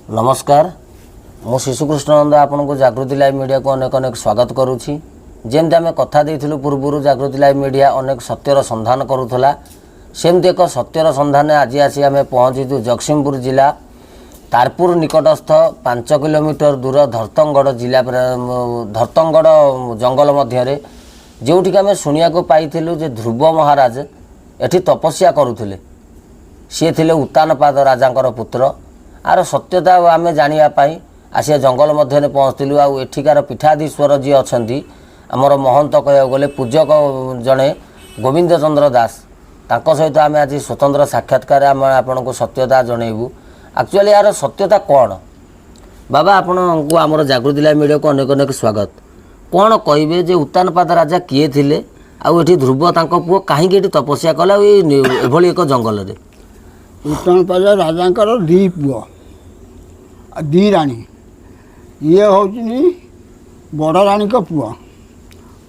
नमस्कार मु शिशुकृष्णानंद आपन को जागृति लाइव मीडिया को अनेक अनेक स्वागत करुच्ची जमती आम कथा देइथिलु पूर्व जागृति लाइव मीडिया अनेक सत्यर संधान करुला सेमती एक सत्यर संधान आज आसी आम पहुँचीचु जगतसिंहपुर जिला तारपुर निकटस्थ 5 किलोमीटर दूर धरतंगड़ जिला धरतंगड़ जंगल मध्य जोटिक आम शुणा पाइलु जे ध्रुव महाराज एठी तपस्या करुले सी थे उत्तानपाद राजा पुत्र आर सत्यता आम जानापी आसिया जंगल मध्य पहुँचलु आठिकार पीठाधीश्वर जी अच्छा आमर महंत कह गले पूजक जड़े गोविंद चंद्र दास तांको सहित आम आज स्वतंत्र साक्षात्कार आम आपण को सत्यता जनइबू एक्चुअली यार सत्यता कौन बाबा आपण को आमर जागृति लाइव मीडिया को अनेक अनेक स्वागत कौन कहे जे उत्तानपाद राजा किए थिले आउ ध्रुव तांको पुओ कहीं तपस्या कला एभली एक जंगल रे उत्तानपाद राजा दी पुओ दी राणी ये हूँ बड़ राणी को पुओ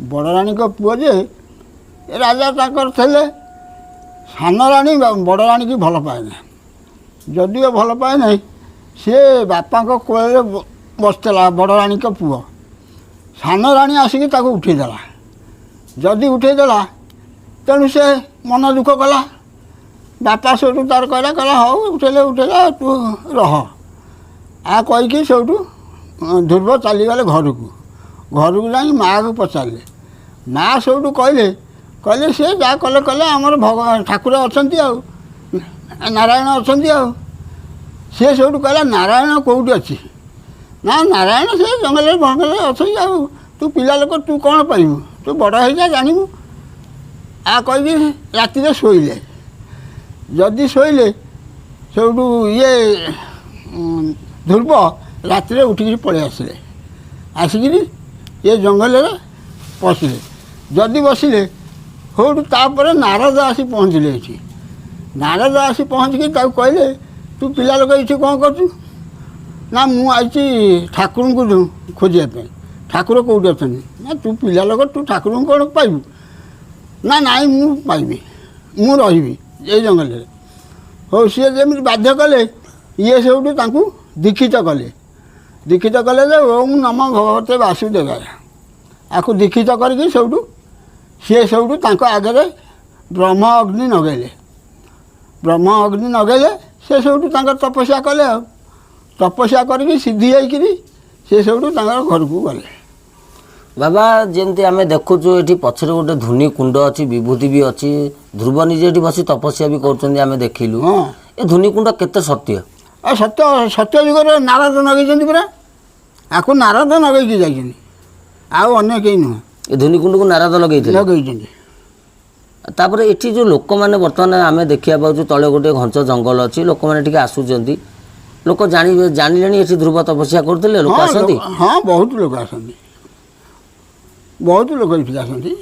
बड़ राणी को पुओ जे राजा ताकर थे सान राणी बड़ राणी की भल पाए ना जदि भल पाए ना सी बापा को कोल बसला बड़ राणी को पुओ सान राणी आसिक उठेदेला जदि उठेदेला तेणु से मन दुख कला बापा से तार कहला कहला हौ उठेले उठेला तू रह आ कहीकि से ध्रुव चलीगले घर को जा माँ को पचारे माँ से कहले कहले सी जहाँ कले कले आमर भगवान ठाकुर अच्छा नारायण अच्छा सी से कहला नारायण कौटी अच्छी ना नारायण से जंगल भंगल अच्छा तू पिला लोक तू कौन पाइबू तू बड़ हो जा जानू आ कहीकि राति शोले जदि शोले से ये ध्रुव रात उठिक पलि आसिले आसिक ये जंगल पशिले जदि बसिले होपर नारद आसी पहुँचले ये नारद आसी पहुँचिक कहले तू पिला लोक ये कौन कर ना मुझे ठाकुर को खोजापी ठाकुर कौटी अच्छा ना तू पिला लोक तू ठाकुर को कौन पाइबू ना नाई मु पाइबी मु रही ये जंगल हो सी जमी बाध्य कले ये सब दीक्षित कले जे ओम नम भगवते वासुदेवाय आपको दीक्षित करके सी सब आगे ब्रह्म अग्नि नगेले से सब तपस्या कले तपस्या करके सिद्धि होकर सी सब घर को गले बाबा जमती आम देखुचु ये पछरे गोटे धुनी कुंड अच्छी विभूति भी अच्छी ध्रुव निजे बस तपस्या भी कर देखिलु ये धुनी कुंड केते सत्य सत्य सत्य जुगर नारद नगें पूरा आपको नारद नगेकी जाइए आउ अन्य कहीं नुह ये धुनी कुंड को नारद लगे तापर ये जो लोक मैंने बर्तमान आम देखा पाचु तले गोटे घंच जंगल अच्छी लोक मैंने आसुच्च लोक जानी ये ध्रुव तपस्या करते लोक आसती हाँ बहुत लोग आसती बहुत लोग आसती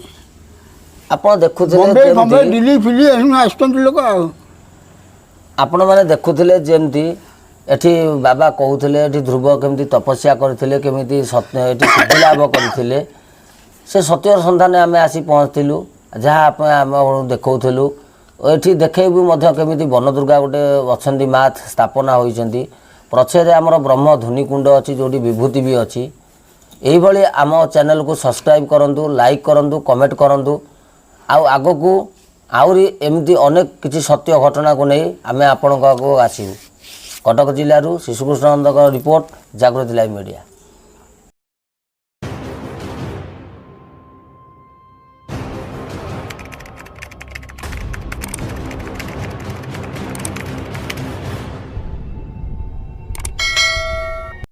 आप देखुले दिल्ली फिल्ली आसुँच लोक आपण मैंने देखुले जमती एठी बाबा कहते एठी ध्रुव केमती तपस्या करते केमी सिद्धि लाभ करते से सत्यर सन्धान आम आसी पहुँचलु जहाँ आप देखौलु एठी देखबू केमी वन दुर्गा गोटे अच्छा माँ स्थापना होती पछरे आमर ब्रह्म धुनी कुंड अच्छी जो विभूति भी अच्छी यही आम चैनल को सब्सक्राइब करूँ लाइक करूँ कमेंट करूँ आग को आउरी एमती अनेक किसी सत्य घटना को नहीं आम आपण आसबू कटक जिलूर शिशुकृष्णानंद रिपोर्ट जागृति लाइव मीडिया।